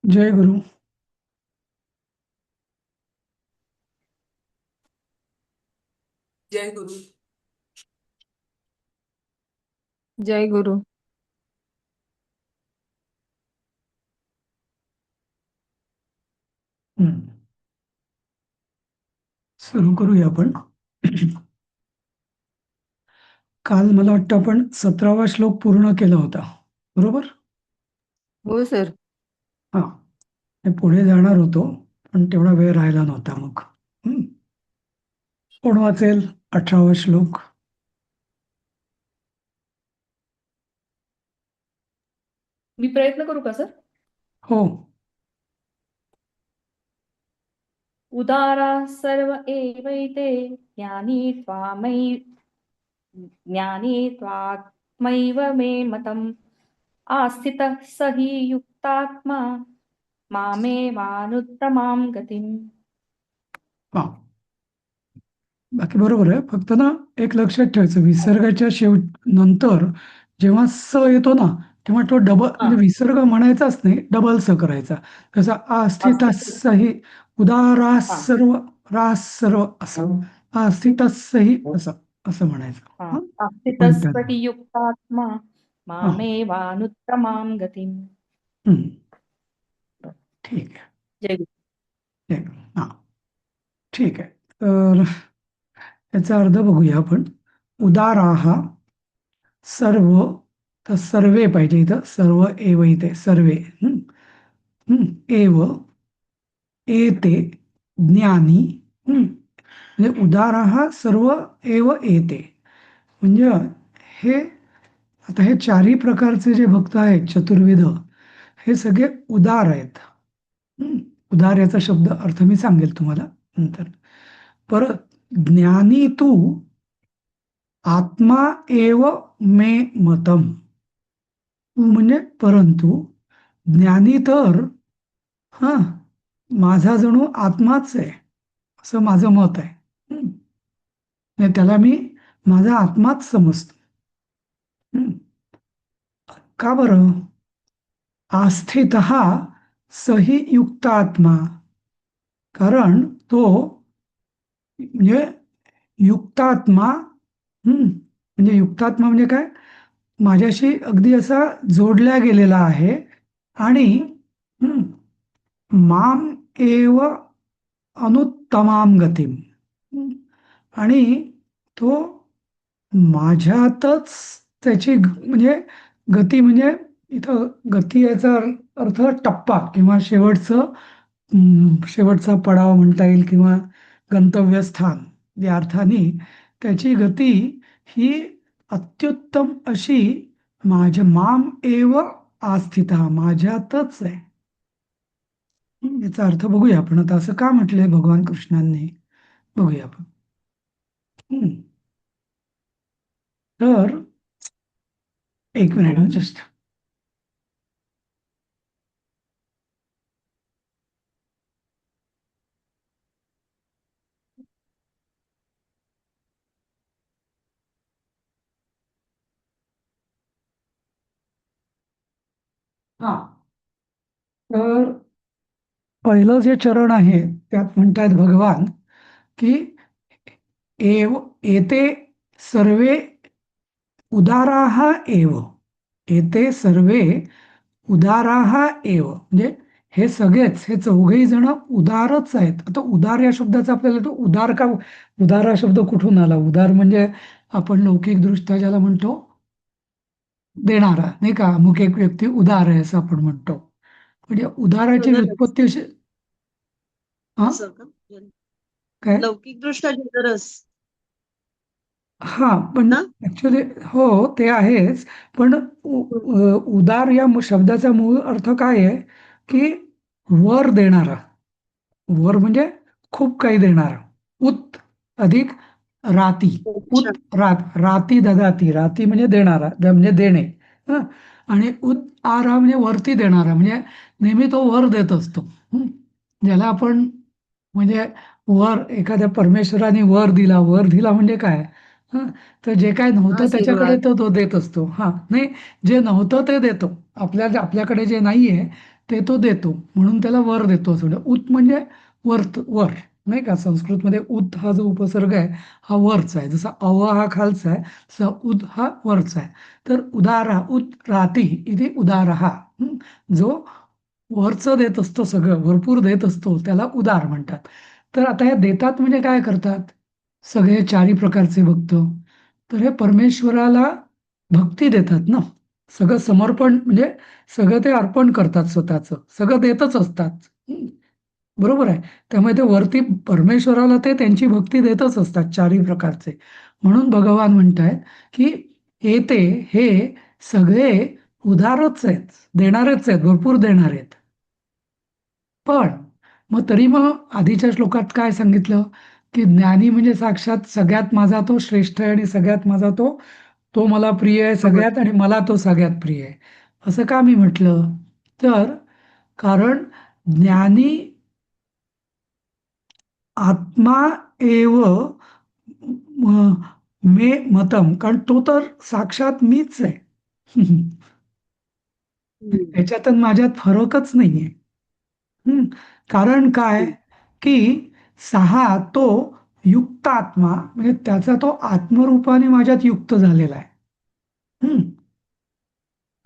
जय गुरु. जय गुरु. जय गुरु. सुरू करूया आपण. काल मला वाटतं आपण 17वा श्लोक पूर्ण केला होता, बरोबर? हो सर. हा, मी पुढे जाणार होतो पण तेवढा वेळ राहिला नव्हता. मग कोण वाचेल 18वा श्लोक? मी प्रयत्न करू का सर? हो. उदारा सर्व एवैते ज्ञानी त्वात्मैव मे मतम् आस्थितः स हि युक्तात्मा मामेवानुत्तमां गतिम्. हा, बाकी बरोबर आहे. फक्त ना एक लक्षात ठेवायचं, विसर्गाच्या नंतर जेव्हा स येतो ना तेव्हा तो डबल, हा, म्हणजे विसर्ग म्हणायचाच नाही, डबल स करायचा. कसा अस्तित्व. आस्थितस्सहि उदारास हा, सर्व रास सर्व असं, आस्थितस्सहि असं असं म्हणायचं. हा. हा, अस्तितः स म्हणताना हि युक्तात्मा हा. मामेवानुत्तमां गतिम्. हम्म, ठीक आहे. जय गुरु. ठीक. हा, ठीक आहे. तर याचा अर्थ बघूया आपण. उदाराहा सर्व, तर सर्वे पाहिजे इथं. सर्व एव इथे सर्वे. एव एते ज्ञानी. म्हणजे उदाराहा सर्व एव एते, म्हणजे हे आता हे चारही प्रकारचे जे भक्त आहेत चतुर्विध, हे सगळे उदार आहेत. उदार याचा शब्द अर्थ मी सांगेल तुम्हाला नंतर. परत ज्ञानी तू आत्मा एव मे मतम. म्हणजे परंतु ज्ञानी तर हा माझा जणू आत्माच आहे असं माझं मत आहे. आणि त्याला मी माझा आत्माच समजतो. का बरं? आस्थित सही युक्तात्मा, कारण तो म्हणजे युक्तात्मा. म्हणजे युक्तात्मा म्हणजे काय? माझ्याशी अगदी असा जोडल्या गेलेला आहे. आणि माम एव अनुत्तमाम गतीम, आणि तो माझ्यातच त्याची म्हणजे गती, म्हणजे इथं गती याचा अर्थ टप्पा किंवा शेवटचा पडाव म्हणता येईल, किंवा गंतव्यस्थान या अर्थाने त्याची गती ही अत्युत्तम अशी माझ्या माम एव आस्थिता, माझ्यातच आहे. याचा अर्थ बघूया आपण आता. असं का म्हटलंय भगवान कृष्णांनी, बघूया आपण. तर एक मिनिट जस्ट. हा, तर पहिलं जे चरण आहे त्यात म्हणतायत भगवान की एव एते सर्वे उदाराः एव. एते सर्वे उदाराः एव, म्हणजे हे सगळेच, हे चौघही जण उदारच आहेत. आता उदार या शब्दाचा आपल्याला तो उदार का, उदार हा शब्द कुठून आला? उदार म्हणजे आपण लौकिकदृष्ट्या ज्याला म्हणतो देणारा, नाही का? अमुक एक व्यक्ती उदार आहे असं आपण म्हणतो. म्हणजे उदाराची जनरस व्युत्पत्ती अशी. हा, असं का? काय? लौकिक दृष्ट्या जनरस हा, पण ना? ऍक्च्युली हो ते आहेच. पण उदार या शब्दाचा मूळ अर्थ काय आहे? की वर देणारा. वर म्हणजे खूप काही देणारा. उत अधिक राती. अच्छा. उत रात, राती ददाती. राती म्हणजे देणारा, म्हणजे देणे. हं? आणि उत आरा म्हणजे वरती देणारा, म्हणजे नेहमी तो वर देत असतो. ज्याला आपण म्हणजे वर, एखाद्या परमेश्वराने वर दिला म्हणजे काय? हं? तर जे काय नव्हतं त्याच्याकडे आशीर्वाद. तो तो देत असतो. हा, नाही, जे नव्हतं ते देतो. आपल्याकडे जे नाहीये ते तो देतो म्हणून त्याला वर देतो असं म्हणतात. उत म्हणजे वर, नाही का? संस्कृतमध्ये उत हा जो उपसर्ग आहे हा वरचा आहे. जसा अव हा खालचा आहे तसा उद हा वरचा आहे. तर उदारा उत राती इथे उदारहा, जो वरचं देत असतो, सगळं भरपूर देत असतो त्याला उदार म्हणतात. तर आता हे देतात म्हणजे काय करतात? सगळे चारी प्रकारचे भक्त तर हे परमेश्वराला भक्ती देतात ना. सगळं समर्पण म्हणजे सगळं ते अर्पण करतात, स्वतःचं सगळं देतच असतात. बरोबर आहे. त्यामुळे ते वरती परमेश्वराला ते त्यांची भक्ती देतच असतात चारी प्रकारचे. म्हणून भगवान म्हणतायत की येते हे सगळे उदारच आहेत, देणारेच आहेत, भरपूर देणार आहेत. पण मग तरी मग आधीच्या श्लोकात काय सांगितलं की ज्ञानी म्हणजे साक्षात सगळ्यात माझा तो श्रेष्ठ आहे आणि सगळ्यात माझा तो तो मला प्रिय आहे सगळ्यात आणि मला तो सगळ्यात प्रिय आहे. असं का मी म्हटलं? तर कारण ज्ञानी आत्मा एव मे मतम, कारण तो तर साक्षात मीच आहे. त्याच्यात आणि माझ्यात फरकच नाहीये. हं. कारण काय? की सहा तो युक्त आत्मा म्हणजे त्याचा तो आत्मरूपाने माझ्यात युक्त झालेला आहे. हं.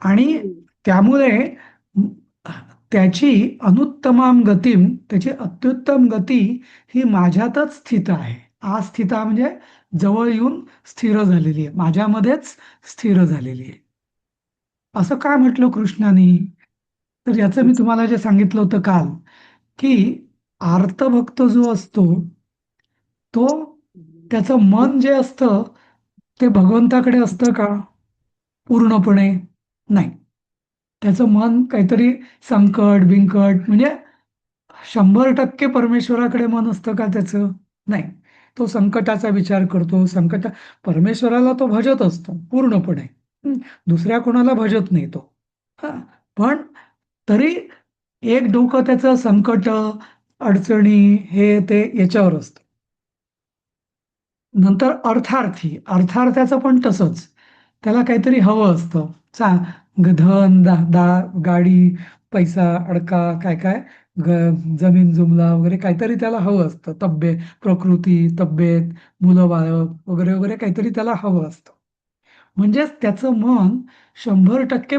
आणि त्यामुळे त्याची अनुत्तमाम गतीम, त्याची अत्युत्तम गती ही माझ्यातच स्थित आहे. स्थिता म्हणजे जवळ येऊन स्थिर झालेली आहे, माझ्यामध्येच स्थिर झालेली आहे. असं काय म्हटलं कृष्णाने? तर याचं मी तुम्हाला जे सांगितलं होतं काल, की आर्तभक्त जो असतो तो त्याचं मन जे असतं ते भगवंताकडे असतं का? पूर्णपणे नाही. त्याचं मन काहीतरी संकट बिंकट म्हणजे 100% परमेश्वराकडे मन असतं का त्याचं? नाही. तो संकटाचा विचार करतो, परमेश्वराला तो भजत असतो पूर्णपणे. हं. दुसऱ्या कोणाला भजत नाही तो. हां. पण तरी एक डोकं त्याचं संकट, अडचणी हे ते याच्यावर असतं. नंतर अर्थार्थ्याचं पण तसंच. त्याला काहीतरी हवं असतं. चा धन, गाडी, पैसा, अडका, काय-काय, जमीन जुमला वगैरे काहीतरी त्याला हवं असतं. प्रकृती, तब्येत, मुलं-बाळं वगैरे, वगैरे काहीतरी त्याला हवं असतं. म्हणजेच त्याचं मन 100%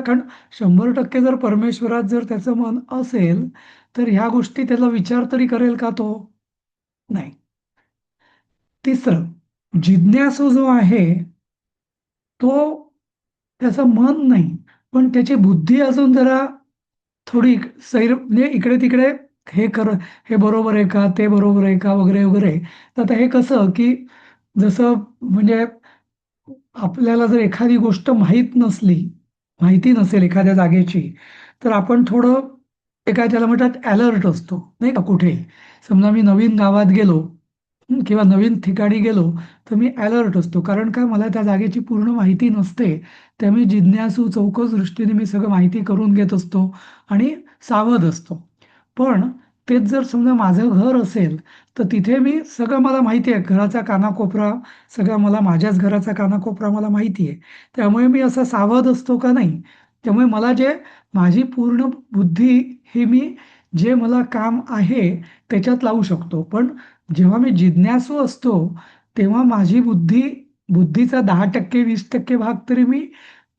कारण 100% जर परमेश्वरात जर त्याचं मन असेल, तर ह्या गोष्टी त्याला विचार तरी करेल का तो? नाही. तिसरं, जिज्ञासू जो आहे, तो त्याचं मन नाही, पण त्याची बुद्धी अजून जरा थोडी म्हणजे इकडे-तिकडे हे बरोबर आहे का? ते बरोबर आहे का? वगैरे, वगैरे. तर आता हे कसं, की जसं म्हणजे आपल्याला जर एखादी गोष्ट माहिती नसेल एखाद्या जागेची, तर आपण थोडं त्याला म्हणतात अलर्ट असतो, नाही का कुठेही. समजा मी नवीन गावात गेलो किंवा नवीन ठिकाणी गेलो, तर मी अलर्ट असतो. कारण काय? मला त्या जागेची पूर्ण माहिती नसते. त्यामुळे जिज्ञासू चौकस दृष्टीने मी सगळं माहिती करून घेत असतो आणि सावध असतो. पण तेच जर समजा माझं घर असेल, तर तिथे मी सगळं मला माहिती आहे. घराचा कानाकोपरा सगळा माझ्याच घराचा कानाकोपरा मला माहिती आहे. त्यामुळे मी असा सावध असतो का? नाही. त्यामुळे मला माझी पूर्ण बुद्धी ही मी जे मला काम आहे त्याच्यात लावू शकतो. पण जेव्हा मी जिज्ञासू असतो, तेव्हा माझी बुद्धीचा 10% 20% भाग तरी मी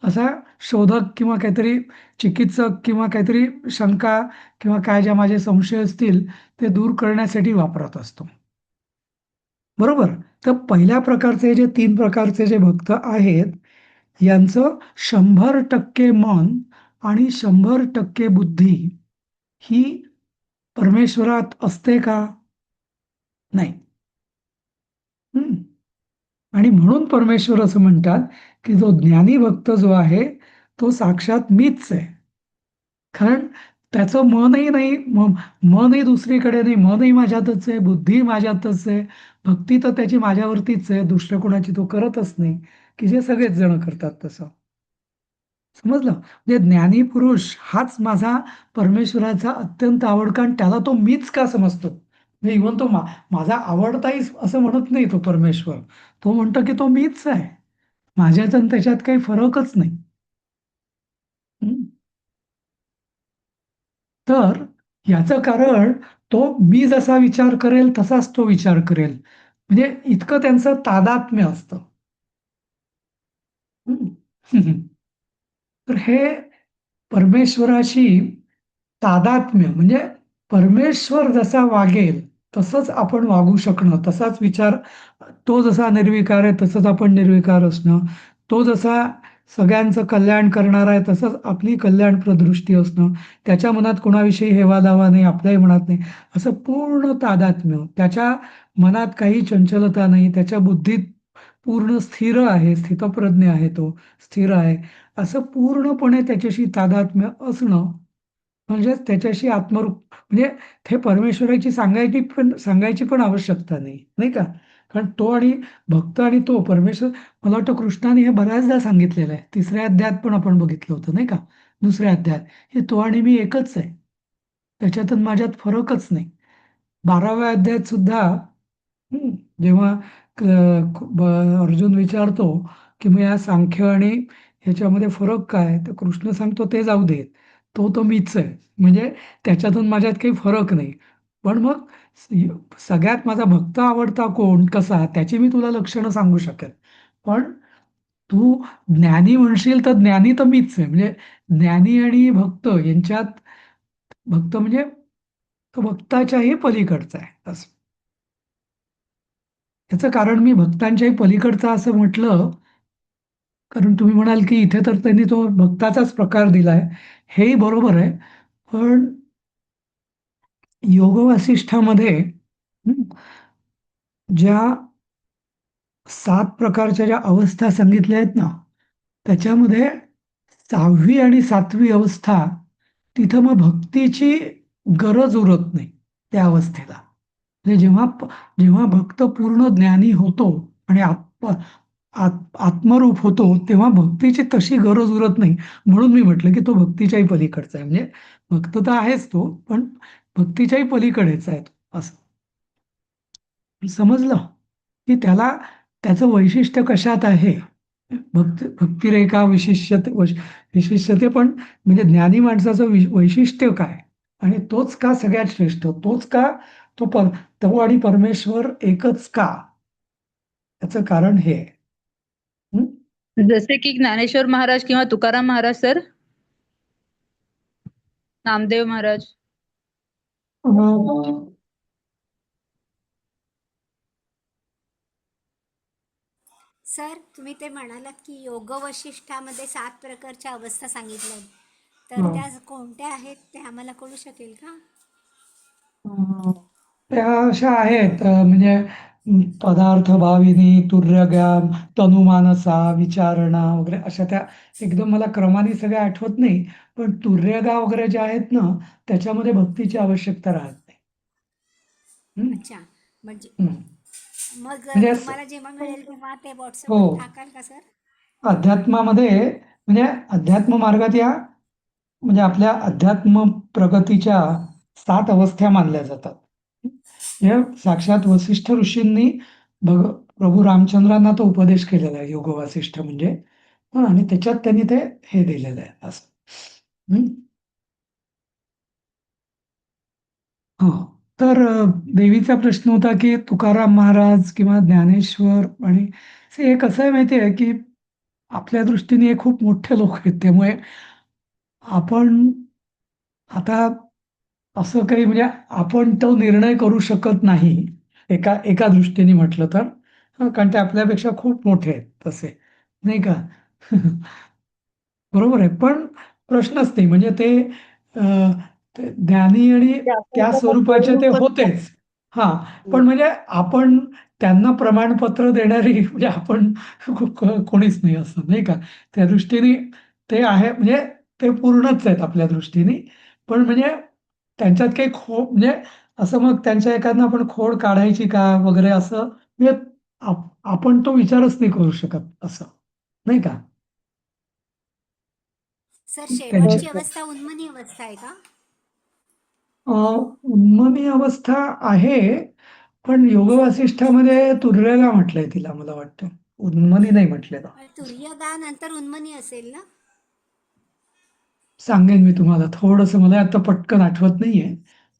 असा शोधक किंवा काहीतरी चिकित्सक किंवा काहीतरी शंका किंवा काय ज्या माझे संशय असतील ते दूर करण्यासाठी वापरत असतो. बरोबर? तर पहिल्या प्रकारचे जे 3 प्रकारचे जे भक्त आहेत, यांचं 100% मन आणि 100% बुद्धी ही परमेश्वरात असते का? नाही. हं. आणि म्हणून परमेश्वर असं म्हणतात, की जो ज्ञानी भक्त जो आहे, तो साक्षात मीच आहे. कारण त्याचं मनही नाही, मनही दुसरीकडे नाही, मनही माझ्यातच आहे, बुद्धी माझ्यातच आहे. भक्ती तर त्याची माझ्यावरतीच आहे, दुसऱ्या कोणाची तो करतच नाही, की जे सगळेच जण करतात तसं. समजलं? म्हणजे ज्ञानी पुरुष हाच माझा परमेश्वराचा अत्यंत आवडका आणि त्याला तो मीच का समजतो? म्हणजे इव्हन तो माझा आवडताही असं म्हणत नाही तो परमेश्वर. तो म्हणतो की तो मीच आहे. माझ्यात आणि त्याच्यात काही फरकच नाही. हं. तर याचं कारण तो मी जसा विचार करेल तसाच तो विचार करेल, म्हणजे इतकं त्यांचं तादात्म्य असतं. हम्म. तर हे परमेश्वराशी तादात्म्य म्हणजे परमेश्वर जसा वागेल तसंच आपण वागू शकणं, तसाच विचार, तो जसा निर्विकार आहे तसंच आपण निर्विकार असणं, तो जसा सगळ्यांचं कल्याण करणार आहे तसंच आपली कल्याणप्रद दृष्टी असणं, त्याच्या मनात कोणाविषयी हेवादावा नाही, आपल्याही मनात नाही, असं पूर्ण तादात्म्य, त्याच्या मनात काही चंचलता नाही, त्याच्या बुद्धीत पूर्ण स्थिर आहे, स्थितप्रज्ञ आहे, तो स्थिर आहे, असं पूर्णपणे त्याच्याशी तादात्म्य असणं म्हणजे त्याच्याशी आत्मरूप, म्हणजे ते परमेश्वराची सांगायची पण आवश्यकता नाही, नाही का? कारण तो आणि भक्त आणि तो परमेश्वर, मला वाटतं कृष्णाने हे बऱ्याचदा सांगितलेलं आहे. 3ऱ्या अध्यायात पण आपण बघितलं होतं, नाही का? 2ऱ्या अध्यायात, हे तो आणि मी एकच आहे, त्याच्यातून माझ्यात फरकच नाही. 12व्या अध्यायात सुद्धा हं, जेव्हा अर्जुन विचारतो की मग या सांख्य आणि ह्याच्यामध्ये फरक काय, तर कृष्ण सांगतो ते जाऊ दे, तो मीच आहे, म्हणजे त्याच्यातून माझ्यात काही फरक नाही. पण मग सगळ्यात माझा भक्त आवडता कोण, कसा, त्याची मी तुला लक्षणं सांगू शकेन, पण तू ज्ञानी म्हणशील तर ज्ञानी तर मीच आहे, म्हणजे ज्ञानी आणि भक्त यांच्यात, भक्त म्हणजे तो भक्ताच्याही पलीकडचा आहे असं. याचं कारण मी भक्तांच्याही पलीकडचा असं म्हटलं, कारण तुम्ही म्हणाल की इथे तर त्यांनी तो भक्ताचाच प्रकार दिलाय, हेही बरोबर आहे, पण योग वासिष्ठामध्ये हं, ज्या 7 प्रकारच्या ज्या अवस्था सांगितल्या आहेत ना, त्याच्यामध्ये 6वी आणि 7वी अवस्था, तिथं मग भक्तीची गरज उरत नाही त्या अवस्थेला. म्हणजे जेव्हा भक्त पूर्ण ज्ञानी होतो आणि आत्मरूप होतो, तेव्हा भक्तीची तशी गरज उरत नाही. म्हणून मी म्हटलं की तो भक्तीच्याही पलीकडचा आहे, म्हणजे भक्त तर आहेच तो, पण भक्तीच्याही पलीकडेच आहे तो, असं समजलं की त्याला त्याचं वैशिष्ट्य कशात आहे. भक्तिरेखा विशिष्यते, पण म्हणजे ज्ञानी माणसाचं वैशिष्ट्य काय, आणि तोच का सगळ्यात श्रेष्ठ, तोच का तो आणि परमेश्वर एकच का, याचं कारण हे आहे. हं? जसे की ज्ञानेश्वर महाराज किंवा तुकाराम महाराज सर, नामदेव महाराज. अं, सर, तुम्ही ते म्हणालात की योग वशिष्ठामध्ये 7 प्रकारच्या अवस्था सांगितल्या आहेत, तर अं, त्या कोणत्या आहेत ते आम्हाला कळू शकेल का? अं, त्या अशा आहेत, म्हणजे पदार्थ भाविनी, तुर्यग्याम, तनुमानसा, विचारणा वगैरे, अशा त्या एकदम मला क्रमाने सगळ्या आठवत नाही, पण तुर्यगा वगैरे ज्या आहेत ना, त्याच्यामध्ये भक्तीची आवश्यकता राहत नाही. हं? अच्छा, म्हणजे हं. मग म्हणजे तुम्हाला जेव्हा मिळेल तेव्हा ते हो, व्हॉट्सअपवर टाकाल का सर? अध्यात्मामध्ये, म्हणजे अध्यात्म मार्गात या, म्हणजे आपल्या अध्यात्म प्रगतीच्या 7 अवस्था मानल्या जातात. या साक्षात वसिष्ठ ऋषींनी प्रभू रामचंद्रांना तो उपदेश केलेला आहे, योग वासिष्ठ म्हणजे. आणि त्याच्यात त्यांनी ते हे दिलेलं आहे असं. हं? हो. तर देवीचा प्रश्न होता की तुकाराम महाराज किंवा ज्ञानेश्वर, आणि हे कसं आहे माहिती आहे की आपल्या दृष्टीने हे खूप मोठे लोक आहेत, त्यामुळे आपण आता असं काही, म्हणजे आपण तो निर्णय करू शकत नाही, एका एका दृष्टीने म्हटलं तर. कारण ते आपल्यापेक्षा खूप मोठे आहेत तसे, नाही का? बरोबर आहे, पण प्रश्नच नाही, म्हणजे ते ज्ञानी आणि त्या स्वरूपाचे ते होतेच. हा, पण म्हणजे आपण त्यांना प्रमाणपत्र देणारी म्हणजे आपण कोणीच नाही, असं नाही का? त्या दृष्टीने ते आहे, म्हणजे ते पूर्णच आहेत आपल्या दृष्टीने, पण म्हणजे त्यांच्यात काही म्हणजे असं मग त्यांच्या एखादं आपण खोड काढायची का वगैरे, असं म्हणजे आपण तो विचारच नाही करू शकत, असं नाही का? सर, त्यांचे शेवटची अवस्था उन्मनी अवस्था आहे का? उन्मनी अवस्था आहे, पण योग वासिष्ठामध्ये तुर्यगा म्हटलंय तिला, मला वाटतं उन्मनी नाही म्हटलेलं. तुर्यगा नंतर उन्मनी असेल ना? सांगेन मी तुम्हाला. थोडंसं मला आता पटकन आठवत नाहीये,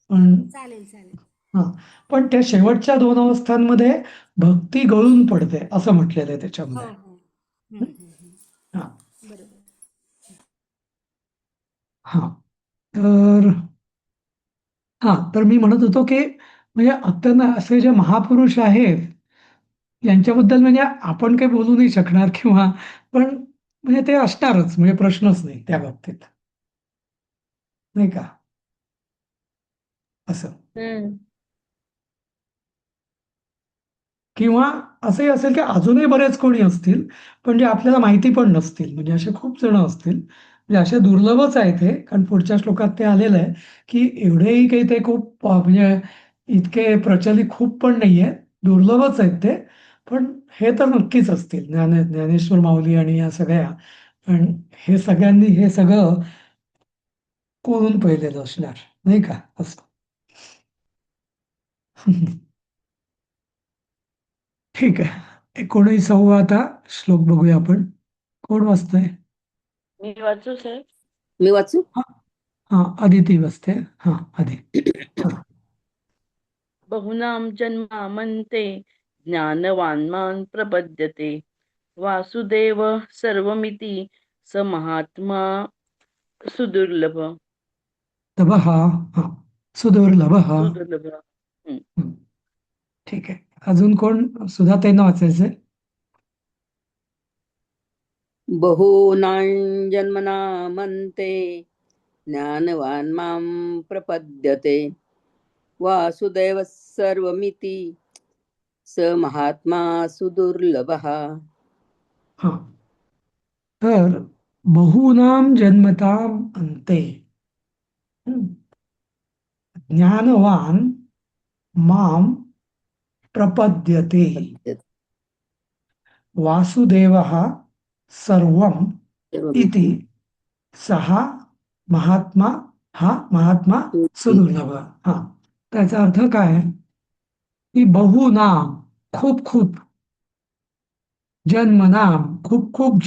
पण चालेल चालेल. हा, पण त्या शेवटच्या दोन अवस्थांमध्ये भक्ती गळून पडते असं म्हटलेलं आहे हो त्याच्यामध्ये. हो. हा बरोबर. हा तर तर मी म्हणत होतो की म्हणजे अत्यंत असे जे महापुरुष आहेत यांच्याबद्दल म्हणजे आपण काही बोलू नाही शकणार किंवा पण म्हणजे ते असणारच, म्हणजे प्रश्नच नाही त्या बाबतीत, नाही का असं. हम्म. किंवा असंही असेल की अजूनही बरेच कोणी असतील पण जे आपल्याला माहिती पण नसतील, म्हणजे असे खूप जण असतील, म्हणजे असे दुर्लभच आहे ते. कारण पुढच्या श्लोकात ते आलेलं आहे की एवढेही काही ते खूप म्हणजे इतके प्रचलित खूप पण नाहीये, दुर्लभच आहेत ते. पण हे तर नक्कीच असतील, ज्ञानेश्वर माऊली आणि या सगळ्या. पण हे सगळ्यांनी हे सगळं कोरून पाहिलेलं असणार, नाही का असं. ठीक आहे, 19वा आता श्लोक बघूया आपण. कोण वाचतंय? मी वाचू सर? मी वाचू? हा, हा, अदिती वाचते. हा, आधी. हा, बहुनाम जन्मामन्ते ज्ञानवान् प्रपद्यते वासुदेव सर्वमिति स महात्मा सुदुर्लभ. लभः. हा, सुदुर्लभः. सुदुर्लभ. हम्म. हं, ठीक आहे. अजून कोण? सुधाताईंना वाचायचंय. बहूनां जन्मनामन्ते ज्ञानवान् मां प्रपद्यते वासुदेवः सर्वमिति स महात्मा सुदुर्लभः. हा, तर बहूनाम जन्मताम अंते हं, ज्ञानवान माम प्रपद्यते वासुदेवः सर्वम इति सर्वमिति सहा महात्मा. हा, महात्मा सुदुर्लभ. हा, त्याचा अर्थ काय की बहुनाम खूप खूप, जन्मनाम खूप खूप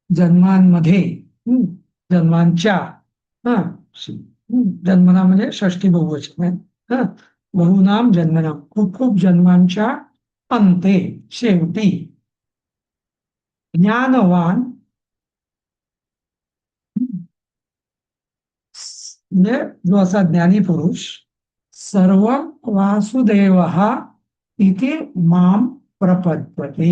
जन्मांमध्ये, हं, जन्मांच्या, हा, जन्मनाम म्हणजे षष्टी बहुवचन आहे. हा, बहुनाम जन्मनाम खूप खूप जन्मांच्या अंते शेवटी ज्ञानवान म्हणजे जो असा ज्ञानी पुरुष सर्व वासुदेव इथे माम प्रपद्यते.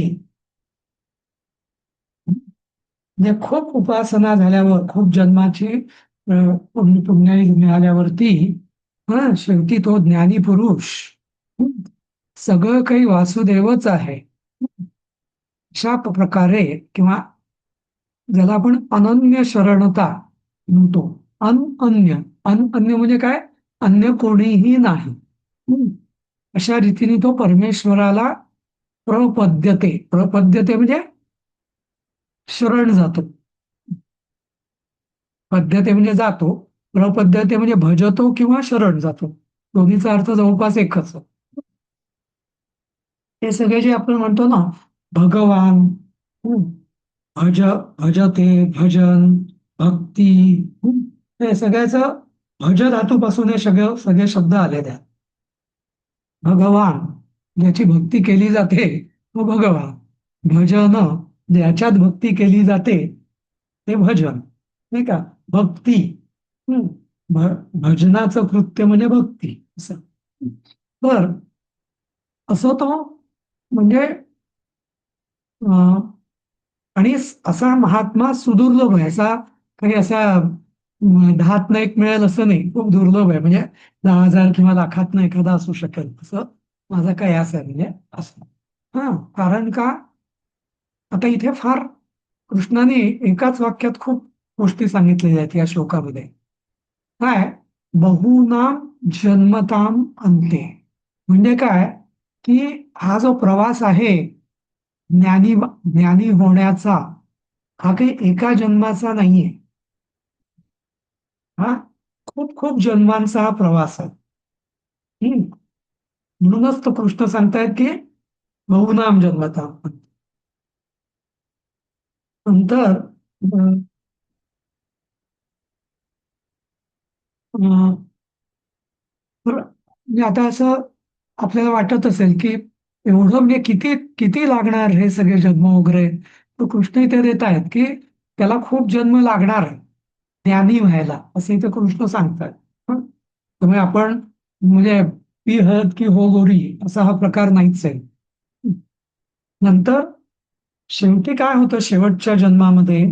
म्हणजे खूप उपासना झाल्यावर, खूप जन्माची पुण्याई मिळाल्यावरती शेवटी तो ज्ञानी पुरुष सगळं काही वासुदेवच आहे अशा प्रकारे, किंवा ज्याला आपण अनन्य शरणता म्हणतो. अनन्य, अनन्य म्हणजे काय? अन्य कोणीही नाही. अशा रीतीने तो परमेश्वराला प्रपद्यते. प्रपद्यते म्हणजे शरण जातो. पद्यते म्हणजे जातो, प्रपद्यते म्हणजे भजतो किंवा शरण जातो. दोन्हीचा अर्थ जवळपास एकच. हे सगळे जे आपण म्हणतो ना, भगवान, भज, भजते, भजन, भक्ती, हे सगळ्याचं भज धातूपासून हे सगळे शब्द आलेले आहेत. भगवान ज्याची भक्ती केली जाते तो भगवान, भजन ज्याच्यात भक्ती केली जाते ते भजन, नाही का. भक्ती, भजनाचं कृत्य म्हणजे भक्ती असं. तर असं तो म्हणजे आणि असा महात्मा सुदुर्लभ आहे. असा काही असा 10त एक मिळेल असं नाही, खूप दुर्लभ आहे. म्हणजे 10,000 किंवा लाखातनं एखादा असू शकेल असं माझा कयास आहे. म्हणजे असं कारण का आता इथे फार कृष्णाने एकाच वाक्यात खूप गोष्टी सांगितलेल्या आहेत या श्लोकामध्ये. काय? बहुनाम जन्मताम अंते म्हणजे काय की हा जो प्रवास आहे ज्ञानी होण्याचा, हा काही एका जन्माचा नाहीये. हा खूप खूप जन्मांचा हा प्रवास आहे. म्हणूनच तो कृष्ण सांगतायत की बहुनाम जन्मताम. नंतर अं, तर म्हणजे आता असं आपल्याला वाटत असेल की एवढं म्हणजे किती किती लागणार हे सगळे जन्म वगैरे, तर कृष्ण इथे देत आहेत की त्याला खूप जन्म लागणार ज्ञानी व्हायला, असं इथे कृष्ण सांगतात. हं? त्यामुळे आपण म्हणजे पी हळद की हो गोरी असा हा प्रकार नाहीच आहे. नंतर शेवटी काय होतं शेवटच्या जन्मामध्ये,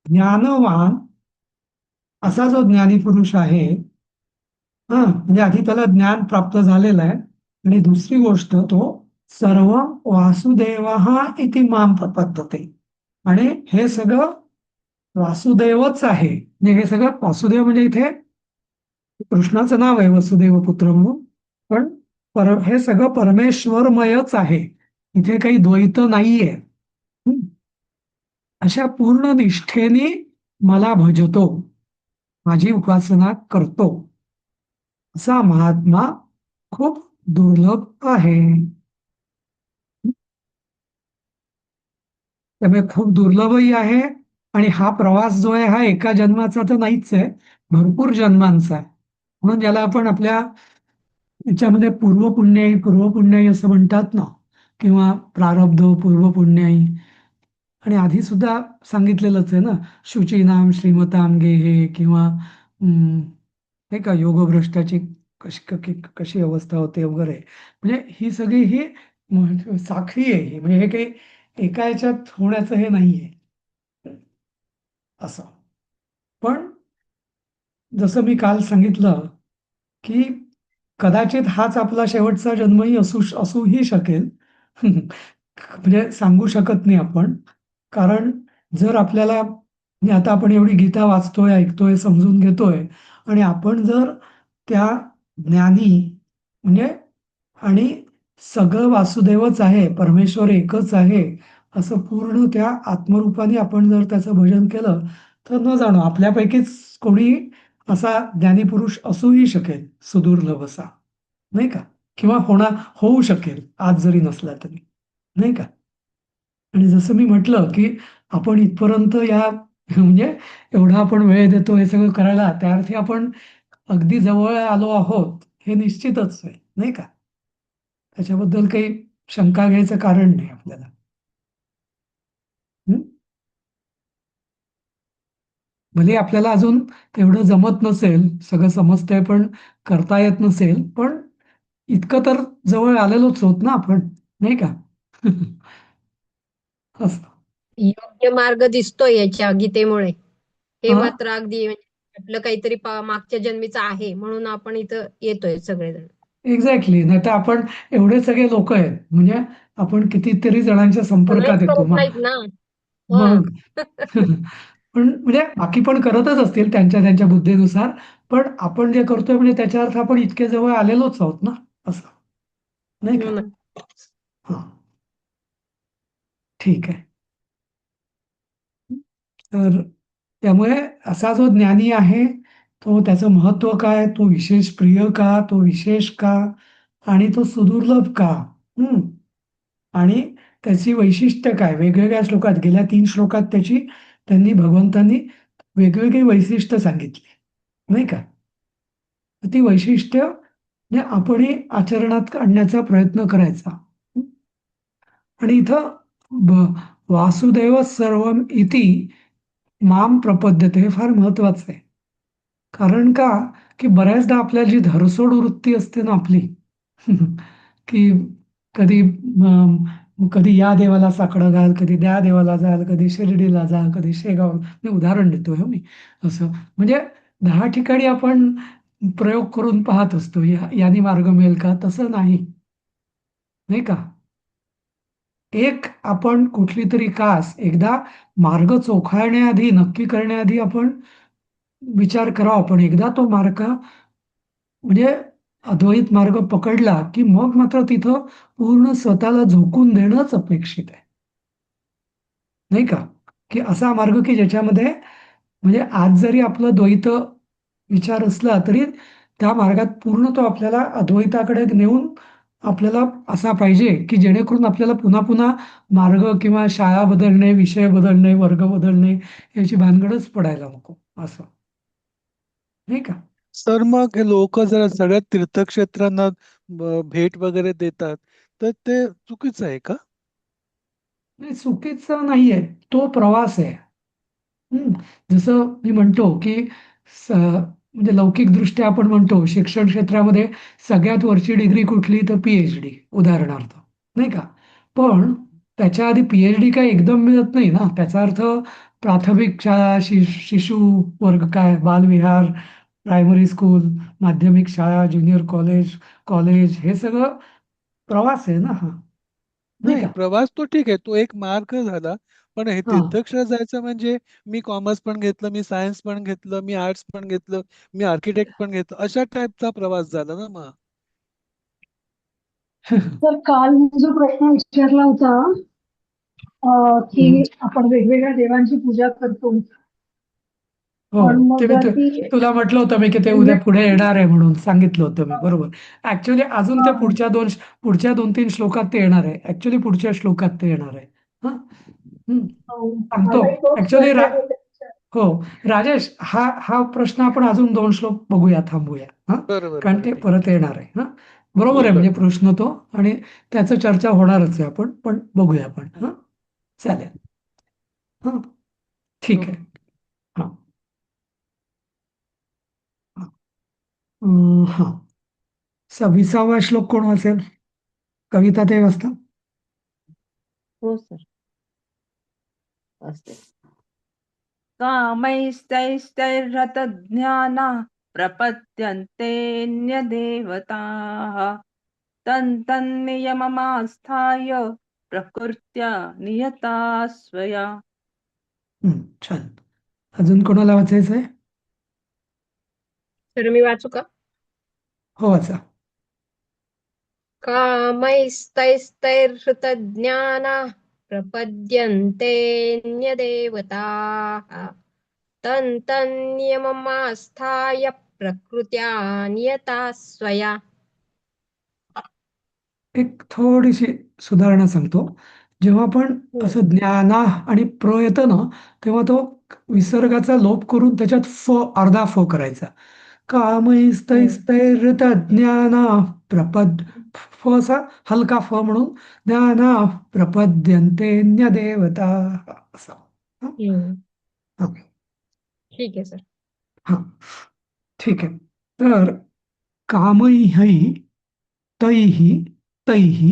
ज्ञानवान असा जो ज्ञानी पुरुष आहे, हा म्हणजे आधी त्याला ज्ञान प्राप्त झालेलं आहे, आणि दुसरी गोष्ट तो सर्व वासुदेव इति माम प्रपद्यते, आणि हे सगळं वासुदेवच आहे. म्हणजे हे सगळं वासुदेव म्हणजे इथे कृष्णाचं नाव आहे वसुदेव पुत्र म्हणून, पण हे सगळं परमेश्वरमयच आहे. इथे काही द्वैत नाहीये. हं? अशा पूर्ण निष्ठेने मला भजतो, माझी उपासना करतो, असा महात्मा खूप दुर्लभ आहे. त्यामुळे खूप दुर्लभही आहे, आणि हा प्रवास जो आहे हा एका जन्माचा तर नाहीच आहे, भरपूर जन्मांचा आहे. म्हणून ज्याला आपण आपल्या याच्यामध्ये पूर्वपुण्याई असं म्हणतात ना, किंवा प्रारब्ध पूर्वपुण्याई, आणि आधी सुद्धा सांगितलेलंच आहे ना, शुचीनाम श्रीमताम गेहे, किंवा नाही का योगभ्रष्टाची कशी अवस्था होते वगैरे. म्हणजे ही सगळी ही साखळी आहे ही, म्हणजे हे काही एका याच्यात होण्याचं हे नाहीये असं. पण जसं मी काल सांगितलं की कदाचित हाच आपला शेवटचा जन्मही असूही शकेल. म्हणजे सांगू शकत नाही आपण. कारण जर आपल्याला म्हणजे आता आपण एवढी गीता वाचतोय, ऐकतोय, समजून घेतोय, आणि आपण जर त्या ज्ञानी म्हणजे आणि सगळं वासुदेवच आहे, परमेश्वर एकच आहे, असं पूर्ण त्या आत्मरूपाने आपण जर त्याचं भजन केलं, तर न जाणो आपल्यापैकीच कोणी असा ज्ञानीपुरुष असूही शकेल, सुदुर्लभ असा, नाही का? किंवा होऊ शकेल आज जरी नसला तरी, नाही का? आणि जसं मी म्हटलं की आपण इथपर्यंत या म्हणजे एवढा आपण वेळ देतो हे सगळं करायला, त्या अर्थी आपण अगदी जवळ आलो आहोत हे निश्चितच आहे, नाही का? त्याच्याबद्दल काही शंका घ्यायचं कारण नाही आपल्याला. हं? भले आपल्याला अजून तेवढं जमत नसेल, सगळं समजतंय पण करता येत नसेल, पण इतकं तर जवळ आलेलोच होत ना आपण, नाही का? असं. योग्य मार्ग दिसतोय याच्या गीतेमुळे. हे हा, मात्र अगदी म्हणजे आपलं काहीतरी मागच्या जन्मीचं आहे म्हणून आपण इथं येतोय सगळेजण. एक्झॅक्टली. नाही तर आपण एवढे सगळे लोक आहेत, म्हणजे आपण कितीतरी जणांच्या संपर्कात सगळेच येतो करत मग. नाहीत ना. मग हा. पण म्हणजे बाकी पण करतच असतील त्यांच्या त्यांच्या बुद्धीनुसार, पण आपण जे करतोय म्हणजे त्याच्या अर्थ आपण इतके जवळ आलेलोच आहोत ना, असं, नाही हो का? ना. हा, ठीक आहे. तर त्यामुळे असा जो ज्ञानी आहे, तो त्याचं महत्व काय, तो विशेष प्रिय का, तो विशेष का, आणि तो सुदुर्लभ का, हम्म, आणि त्याची वैशिष्ट्य काय, वेगवेगळ्या श्लोकात, गेल्या 3 श्लोकात त्यांनी भगवंतांनी वेगवेगळी वैशिष्ट्य सांगितली, नाही का? तर ती वैशिष्ट्य म्हणजे आपणही आचरणात आणण्याचा प्रयत्न करायचा. आणि इथं वासुदेव सर्वम इति माम प्रपद्यते हे फार महत्वाचं आहे. कारण का, की बऱ्याचदा आपल्याला जी धरसोड वृत्ती असते ना आपली, की कधी कधी या देवाला साकडं घाल, कधी त्या देवाला जाल, कधी शिर्डीला जा, कधी शेगाव, मी उदाहरण देतोय मी. असं म्हणजे 10 ठिकाणी आपण प्रयोग करून पाहत असतो, याने मार्ग मिळेल का, तसं नाही, नाही का? एक आपण कुठली तरी कास एकदा मार्ग चोखाळण्याआधी, नक्की करण्याआधी आपण विचार करावा. आपण एकदा तो मार्ग म्हणजे अद्वैत मार्ग पकडला की मग मात्र तिथं पूर्ण स्वतःला झोकून देणंच अपेक्षित आहे, नाही का? की असा मार्ग की ज्याच्यामध्ये म्हणजे आज जरी आपलं द्वैत विचार असला तरी त्या मार्गात पूर्ण तो आपल्याला अद्वैताकडे नेऊन आपल्याला असा पाहिजे की जेणेकरून आपल्याला पुन्हा पुन्हा मार्ग किंवा शाळा बदलणे, विषय बदलणे, वर्ग बदलणे याची भानगडच पडायला नको, असं, नाही का? सर मग हे लोक जरा सगळ्या तीर्थक्षेत्रांना भेट वगैरे देतात, तर ते चुकीचं आहे का? नाही, चुकीचं नाहीये, तो प्रवास आहे. हम्म. जसं मी म्हणतो की म्हणजे लौकिकदृष्ट्या आपण म्हणतो शिक्षण क्षेत्रामध्ये सगळ्यात वरची डिग्री कुठली, तर PhD उदाहरणार्थ, नाही का? पण त्याच्या आधी PhD काय एकदम मिळत नाही ना. त्याचा अर्थ प्राथमिक शाळा, शिशु वर्ग, काय बालविहार, प्रायमरी स्कूल, माध्यमिक शाळा, ज्युनियर कॉलेज, कॉलेज, हे सगळं प्रवास आहे ना हा, नाही नाही, का? प्रवास तो ठीक आहे, तो एक मार्ग झाला. पण हे हा. तीर्थक्षेत्र जायचं म्हणजे मी कॉमर्स पण घेतलं, मी सायन्स पण घेतलं, मी आर्ट्स पण घेतलं, मी आर्किटेक्ट पण घेतलं, अशा टाईपचा प्रवास झाला ना मग. तर काल मी जो प्रश्न विचारला होता की आपण वेगवेगळ्या देवांची पूजा करतो, हो, पण ते मग मी ती तुला म्हटलं होतं मी की ते उद्या पुढे येणार आहे म्हणून सांगितलं होतं मी, बरोबर. ऍक्च्युली अजून ते पुढच्या 2-3 श्लोकात ते येणार आहे. ऍक्च्युली पुढच्या श्लोकात ते येणार आहे. हा. सांगतो. माझाही तोच ऍक्च्युली प्रश्न आहे त्याच्या. हो, राजेश, हा हा प्रश्न आपण अजून 2 श्लोक बघूया, थांबूया हा, बरोबर कारण बरं, ते ठीक. परत येणार आहे. हा, बरोबर आहे, म्हणजे प्रश्न तो, आणि त्याचं चर्चा होणारच आहे. आपण पण बघूया आपण. हा, चालेल. हा, ठीक आहे. हा. हा, 26वा श्लोक कोण वाचेल? कविता ते वाचता? हो सर, असते. कामैस्तैस्तैरतज्ञाना प्रपद्यन्तेऽन्यदेवताः तन्तन्नियममास्थाय प्रकृत्या नियता स्वया. छान. अजून कोणाला वाचायचं आहे? तर मी वाचू का? हो, वाचा. कामैस्तैस्तैर्हृतज्ञानाः प्रपद्यन्तेऽन्यदेवताः तन्तन्नियममास्थाय प्रकृत्या नियता स्वया. एक थोडीशी सुधारणा सांगतो. जेव्हा आपण असं ज्ञाना आणि प्र येतं ना, तेव्हा तो विसर्गाचा लोप करून त्याच्यात अर्धा फ करायचा. कामैस्तैस्तैर्हृतज्ञाना प्रपद, फ असा हलका फ म्हणून ज्ञाना प्रपद्यन्तेऽन्यदेवता, असा. हं? हम्म. हं. ठीक आहे सर. हा, ठीक आहे. तर कामैहि तैहि तैहि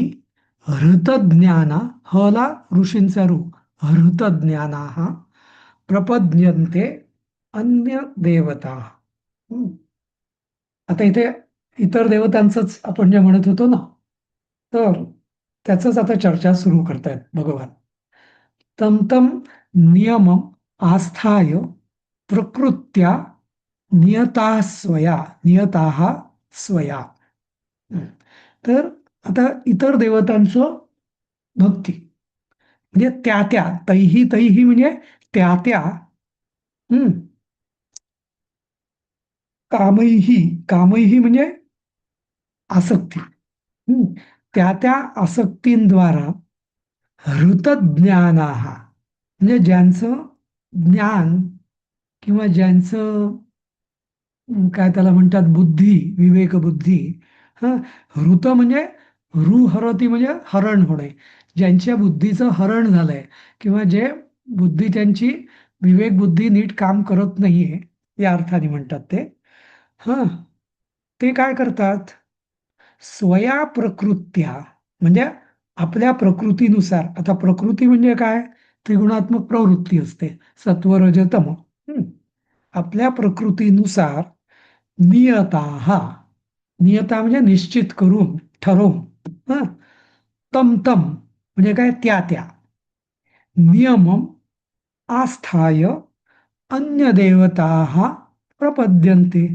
हृतज्ञाना, हला ऋषींचा ऋ, हृतज्ञानाः प्रपद्यन्ते अन्य देवता. आता इथे इतर देवतांचंच आपण जे म्हणत होतो ना, तर त्याचंच आता चर्चा सुरू करतायत भगवान. तम तम नियमम आस्थाय प्रकृत्या नियता स्वया, नियताः स्वया. तर आता इतर देवतांचं भक्ती म्हणजे त्या त्या, तैही तैही म्हणजे त्या त्या, कामैही, कामैही म्हणजे आसक्ती, त्या त्या आसक्तींद्वारा हृतज्ञानाः म्हणजे ज्यांचं ज्ञान किंवा ज्यांचं काय त्याला म्हणतात, बुद्धी, विवेक बुद्धी. हा, हृत म्हणजे हरती म्हणजे हरण होणे, ज्यांच्या बुद्धीचं हरण झालंय, किंवा जे बुद्धी त्यांची विवेक बुद्धी नीट काम करत नाहीये, या अर्थाने म्हणतात ते. हा, ते काय करतात? स्वया प्रकृत्या म्हणजे आपल्या प्रकृतीनुसार. आता प्रकृती म्हणजे काय? त्रिगुणात्मक प्रवृत्ती असते, सत्व रज तम. आपल्या प्रकृतीनुसार नियता, नियता म्हणजे निश्चित करून, ठरवून. हं, तम तम म्हणजे काय? त्या त्या. नियमम आस्थाय अन्य देवता प्रपद्यन्ते,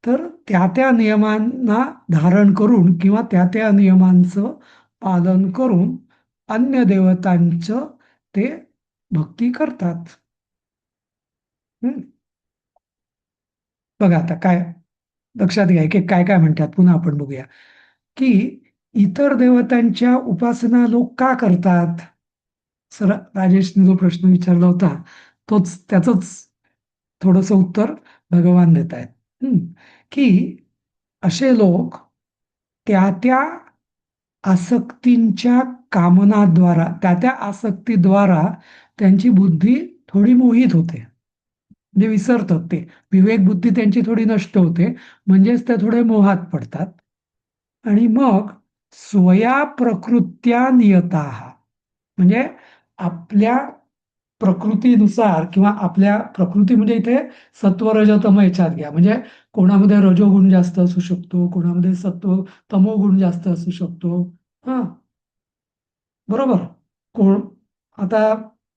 तर त्या त्या नियमांना धारण करून किंवा त्या त्या नियमांचं पालन करून अन्य देवतांचं ते भक्ती करतात. बघा आता काय लक्षात घ्या की काय काय म्हणतात, पुन्हा आपण बघूया की इतर देवतांच्या उपासना लोक का करतात. सर, राजेशने जो प्रश्न विचारला होता, तोच त्याचंच थोडंसं उत्तर भगवान देत आहेत. की असे लोक त्या त्या आसक्तींच्या कामनाद्वारा, त्या त्या आसक्तीद्वारा त्यांची बुद्धी थोडी मोहित होते, म्हणजे विसरतात ते. विवेक बुद्धी त्यांची थोडी नष्ट होते, म्हणजेच ते थोडे मोहात पडतात. आणि मग स्वया प्रकृत्या नियताः, म्हणजे आपल्या प्रकृतीनुसार किंवा आपल्या प्रकृती म्हणजे इथे सत्व रज तम याच्यात घ्या. म्हणजे कोणामध्ये रजोगुण जास्त असू शकतो, कोणामध्ये सत्व तमोगुण जास्त असू शकतो. हा, बरोबर. कोण आता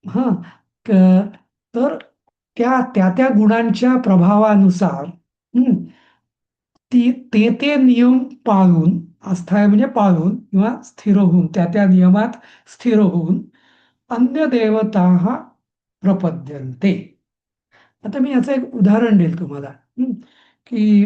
हा तर त्या त्या त्या गुणांच्या प्रभावानुसार ते नियम पाळून, आस्थाय म्हणजे पाळून किंवा स्थिर होऊन, त्या त्या नियमात स्थिर होऊन अन्य देवता प्रपद्यन्ते. आता मी याचं एक उदाहरण देईल तुम्हाला, की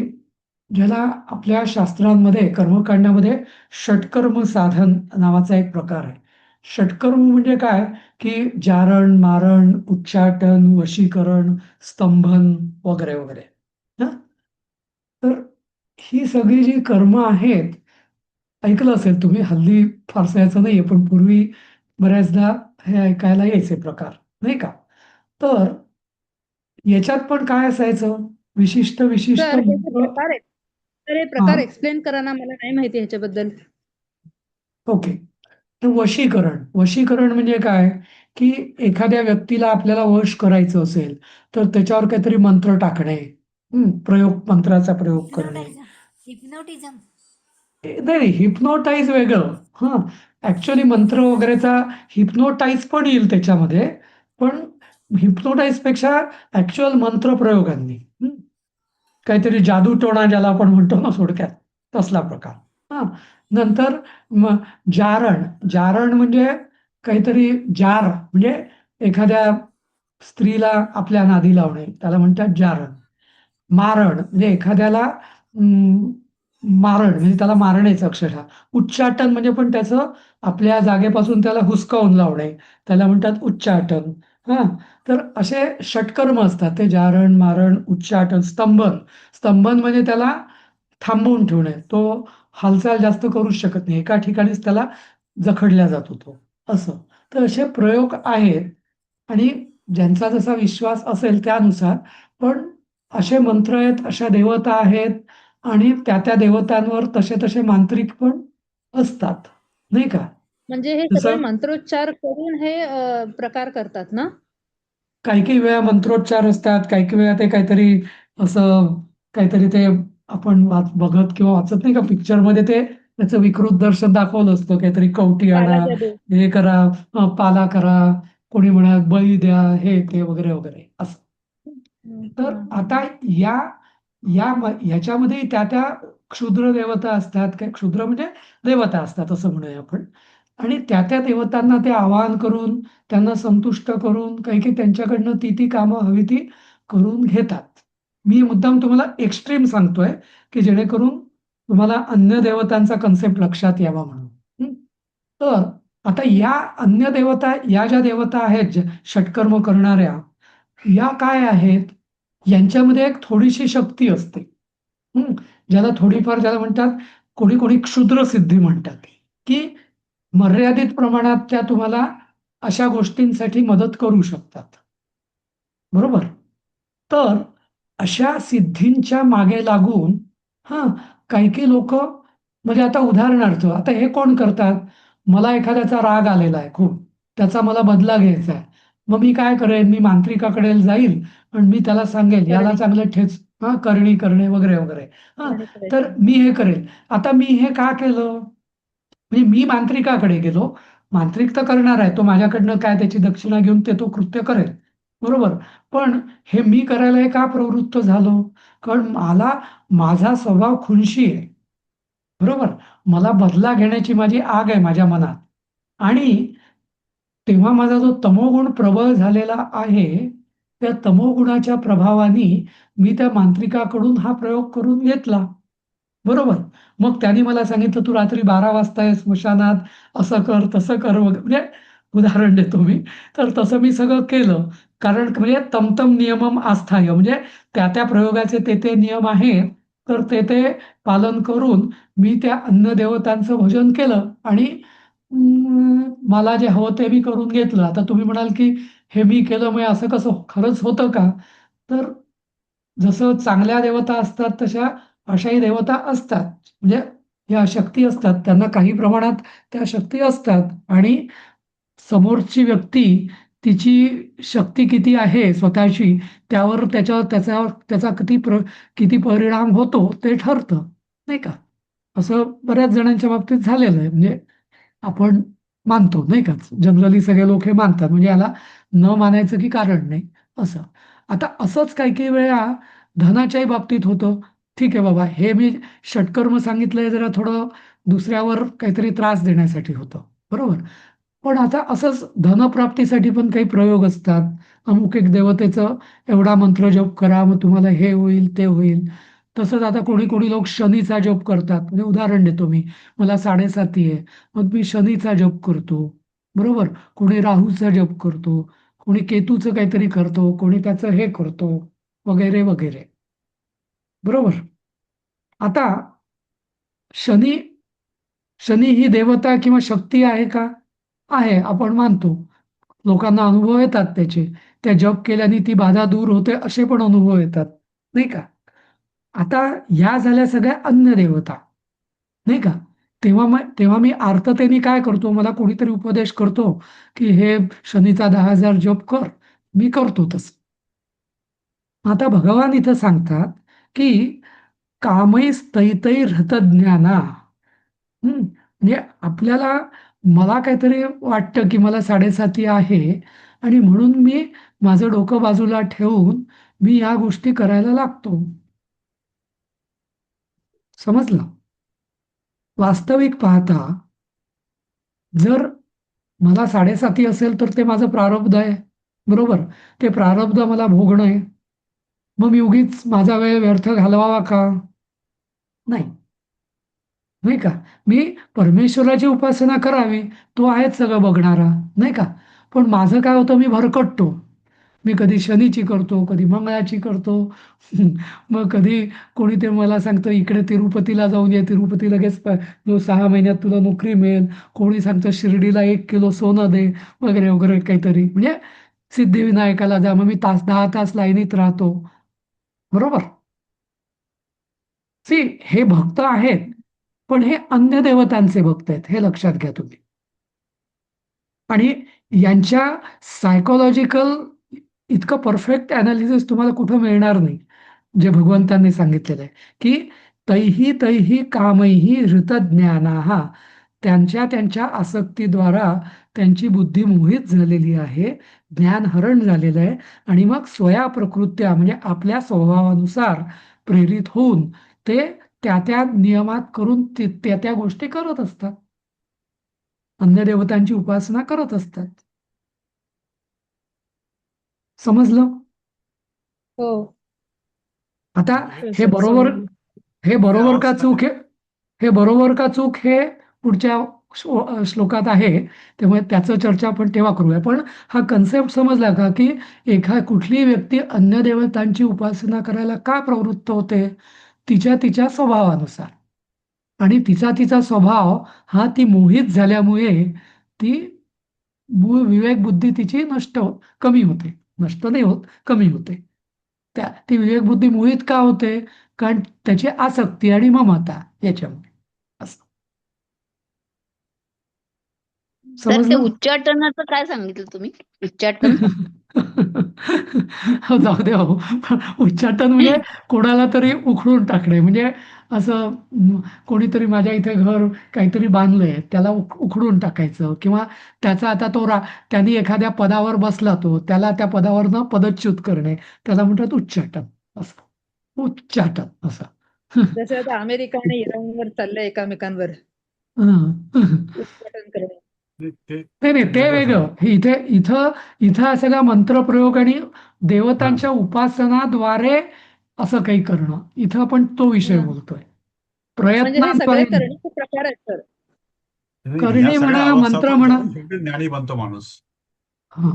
ज्याला आपल्या शास्त्रांमध्ये कर्मकांडामध्ये षटकर्म साधन नावाचा एक प्रकार आहे. षटकर्म म्हणजे काय, की जारण, मारण, उच्चाटन, वशीकरण, स्तंभन वगैरे वगैरे. हं? तर ही सगळी जी कर्म आहेत, ऐकलं असेल तुम्ही, हल्ली फारसं याचं नाहीये, पण पूर्वी बऱ्याचदा हे ऐकायला यायचे प्रकार, नाही का? तर याच्यात पण काय असायचं, विशिष्ट विशिष्ट सर हे जे मंत्र. प्रकार आहेत तर हे हा, प्रकार एक्सप्लेन करा ना, मला नाही माहिती ह्याच्याबद्दल. ओके. तर वशीकरण, वशीकरण म्हणजे काय, की एखाद्या व्यक्तीला आपल्याला वश करायचं असेल तर त्याच्यावर काहीतरी मंत्र टाकणे, मंत्राचा प्रयोग करणे. हिप्नोटिझम. नाही, हिप्नोटाईज वेगळं. हां, ॲक्च्युअली मंत्र वगैरेचा हिप्नोटाईज पण येईल त्याच्यामध्ये, पण हिप्नोटाईजपेक्षा ॲक्च्युअल मंत्र प्रयोगांनी, काहीतरी जादूटोणा ज्याला आपण म्हणतो ना थोडक्यात, तसला प्रकार. हां, नंतर जारण, जारण म्हणजे काहीतरी जार, म्हणजे एखाद्या स्त्रीला आपल्या नादी लावणे, त्याला म्हणतात जारण. मारण म्हणजे एखाद्याला मारण, म्हणजे त्याला मारण्याचं अक्षरशः. उच्चाटन म्हणजे पण त्याचं आपल्या जागेपासून त्याला हुसकावून लावणे, त्याला म्हणतात उच्चाटन. हां, तर असे षटकर्म असतात ते, जारण, मारण, उच्चाटन. स्तंभन, स्तंभन म्हणजे त्याला थांबवून ठेवणे, तो हालचाल जास्त करूच शकत नाही, एका ठिकाणीच त्याला जखडला जातो तो, असं. तर असे प्रयोग आहेत आणि ज्यांचा जसा विश्वास असेल त्यानुसार. पण असे मंत्र आहेत, अशा देवता आहेत आणि त्या त्या देवतांवर तसे तसे मांत्रिक पण असतात, नाही का? म्हणजे हे सगळे जसं मंत्रोच्चार करून हे प्रकार करतात ना? काही काही वेळा मंत्रोच्चार असतात, काही काही वेळा ते काहीतरी असं काहीतरी ते आपण बघत किंवा वाचत नाही का, पिक्चरमध्ये ते त्याचं विकृत दर्शन दाखवलं असतं, काहीतरी कवटी आणा, काला जादू. हे करा, पाला करा, कोणी म्हणा बळी द्या, हे ते वगैरे वगैरे असं. तर आता ह्याच्यामध्ये त्या त्या क्षुद्र देवता असतात, काय क्षुद्र म्हणजे देवता असतात असं म्हणूया आपण. आणि त्या त्या देवतांना ते आवाहन करून, त्यांना संतुष्ट करून, काही काही त्यांच्याकडनं ती कामं हवी ती करून घेतात. मी मुद्दाम तुम्हाला एक्स्ट्रीम सांगतोय, की जेणेकरून तुम्हाला अन्य देवतांचा कन्सेप्ट लक्षात यावा म्हणून. तर आता या अन्य देवता, या ज्या देवता आहेत षटकर्म करणाऱ्या, या काय आहेत, यांच्यामध्ये एक थोडीशी शक्ती असते, ज्याला थोडीफार, ज्याला म्हणतात कोणी कोणी क्षुद्र सिद्धी म्हणतात, की मर्यादित प्रमाणात त्या तुम्हाला अशा गोष्टींसाठी मदत करू शकतात, बरोबर. तर अशा सिद्धींच्या मागे लागून काही काही लोक, म्हणजे आता उदाहरणार्थ, आता हे कोण करतात, मला एखाद्याचा राग आलेला आहे खूप, त्याचा मला बदला घ्यायचा आहे, मग मी काय करेन, मी मांत्रिकाकडे जाईल आणि मी त्याला सांगेल याला करणी. चांगलं ठेच, करणी करणे वगैरे वगैरे. करणी तर करायची. मी हे करेल. आता मी हे का केलं, म्हणजे मी मांत्रिकाकडे गेलो, मांत्रिक तर करणार आहे, तो माझ्याकडनं काय त्याची दक्षिणा घेऊन ते तो कृत्य करेल, बरोबर. पण हे मी करायला हे का प्रवृत्त झालो, कारण मला माझा स्वभाव खुनशी आहे, बरोबर. मला बदला घेण्याची माझी आग आहे माझ्या मनात, आणि तेव्हा माझा जो तमोगुण प्रबळ झालेला आहे, त्या तमोगुणाच्या प्रभावाने मी त्या मांत्रिकाकडून हा प्रयोग करून घेतला, बरोबर. मग त्यांनी मला सांगितलं, तू रात्री 12 वाजता स्मशानात असं कर तसं कर वगैरे, म्हणजे उदाहरण देतो मी. तर तसं मी सगळं केलं. कारण म्हणजे तम नियमम आस्थाय, म्हणजे त्या प्रयोगाचे ते नियम आहेत, तर ते पालन करून मी त्या अन्न देवतांचं भजन केलं आणि मला जे हवं ते मी करून घेतलं. आता तुम्ही म्हणाल की हे मी केलं मग असं कसं खरंच होतं का? तर जसं चांगल्या देवता असतात तशा अशाही देवता असतात. म्हणजे या शक्ती असतात. त्यांना काही प्रमाणात त्या शक्ती असतात आणि समोरची व्यक्ती तिची शक्ती किती आहे स्वतःची त्यावर त्याचा किती परिणाम होतो ते ठरतं, नाही का? असं बऱ्याच जणांच्या बाबतीत झालेलं आहे. म्हणजे आपण मानतो, नाही का? जनरली सगळे लोक हे मानतात. म्हणजे याला न मानायचं की कारण नाही असं. आता असंच काही वेळा धनाच्याही बाबतीत होतं. ठीक आहे बाबा, हे मी षटकर्म सांगितलंय जरा थोडं दुसऱ्यावर काहीतरी त्रास देण्यासाठी होतं, बरोबर? पण आता असंच धनप्राप्तीसाठी पण काही प्रयोग असतात. अमुक एक देवतेचं एवढा मंत्र जप करा, मग तुम्हाला हे होईल, ते होईल. तसंच आता कोणी लोक शनीचा जप करतात. म्हणजे उदाहरण देतो मी, मला 7.5 आहे, मग मी शनीचा जप करतो, बरोबर? कोणी राहूचा जप करतो, कोणी केतूचं काहीतरी करतो, कोणी त्याचं हे करतो, वगैरे वगैरे, बरोबर? आता शनी शनी ही देवता किंवा शक्ती आहे का? आहे, आपण मानतो. लोकांना अनुभव येतात त्याचे. त्या जप केल्याने ती बाधा दूर होते असे पण अनुभव येतात, नाही का? आता ह्या झाल्या सगळ्या अन्य देवता, नाही का? तेव्हा मी आर्ततेने काय करतो, मला कोणीतरी उपदेश करतो की हे शनीचा 10,000 जप कर, मी करतो तसं. आता भगवान इथं सांगतात की कामैस्तैतै हृतज्ञाना. म्हणजे मला काहीतरी वाटतं की मला 7.5 आहे आणि म्हणून मी माझं डोकं बाजूला ठेवून मी या गोष्टी करायला लागतो. समजलं? वास्तविक पाहता जर मला 7.5 असेल तर ते माझं प्रारब्ध आहे, बरोबर? ते प्रारब्ध मला भोगणं आहे. मग मी उगीच माझा वेळ व्यर्थ घालवावा का? नाही, नाही का? मी परमेश्वराची उपासना करावी, तो आहेच सगळं बघणारा, नाही का? पण माझं काय होतं, मी भरकटतो. मी कधी शनीची करतो, कधी मंगळाची करतो. मग कधी कोणी ते मला सांगतं इकडे तिरुपतीला जाऊन ये, तिरुपती लगेच 6 महिन्यात तुला नोकरी मिळेल. कोणी सांगतं शिर्डीला 1 किलो सोनं दे, वगैरे वगैरे काहीतरी. म्हणजे सिद्धिविनायकाला जा, मग मी 10 तास लाईनीत राहतो, बरोबर? हे भक्त आहेत, पण हे अन्य देवतांचे भक्त आहेत, हे लक्षात घ्या तुम्ही. आणि यांच्या सायकोलॉजिकल इतकं परफेक्ट अनालिसिस तुम्हाला कुठं मिळणार नाही, जे भगवंतांनी सांगितलेलं आहे की तैही तैही कामैही हृतज्ञानाः. त्यांच्या आसक्तीद्वारा त्यांची बुद्धी मोहित झालेली आहे, ज्ञान हरण झालेलं आहे आणि मग स्वया प्रकृत्या म्हणजे आपल्या स्वभावानुसार प्रेरित होऊन ते त्या नियमात करून त्या गोष्टी करत असतात, अन्य देवतांची उपासना करत असतात. समजलं? हो. आता हे सर, बरोबर समजलं. हे बरोबर का चूक आहे, हे बरोबर का चूक हे पुढच्या श्लोकात आहे, त्यामुळे त्याचं चर्चा आपण तेव्हा करूया. पण हा कन्सेप्ट समजला का की कुठलीही व्यक्ती अन्य देवतांची उपासना करायला का प्रवृत्त होते? तिच्या स्वभावानुसार. आणि तिचा स्वभाव हा ती मोहित झाल्यामुळे ती मूळ विवेक बुद्धी तिची कमी होते. नष्ट नाही होत, कमी होते. ती विवेक बुद्धी मोहित का होते? कारण त्याची आसक्ती आणि ममता याच्यामुळे. असं तर ते समजलं? उच्चाटनाचं काय सांगितलं तुम्ही? उच्चाटन? हो, जाऊ दे हो. उच्चाटन म्हणजे कोणाला तरी उखडून टाकणे. म्हणजे असं कोणीतरी माझ्या इथे घर काहीतरी बांधलंय, त्याला उखडून टाकायचं किंवा त्याचा आता त्यांनी एखाद्या पदावर बसला, त्याला त्या पदावरनं पदच्युत करणे, त्याला म्हणतात उच्चाटन. असं उच्चाटन असं. जसं आता अमेरिका आणि इराणवर चाललंय एकमेकांवर हं. उच्चाटन करणे. नाही, ते वेगळं. इथं इथं हा सगळा मंत्रप्रयोग आणि देवतांच्या उपासनाद्वारे असं काही करणं, इथं आपण तो विषय हं. बोलतोय. म्हणजे हे सगळे प्रयत्नांद्वारे नाही. करण्याचे प्रकार आहेत सर. करणी या सगळ्या म्हणा, मंत्र अवस्थातून म्हणा. जाऊन शेवटी ज्ञानी बनतो माणूस. हा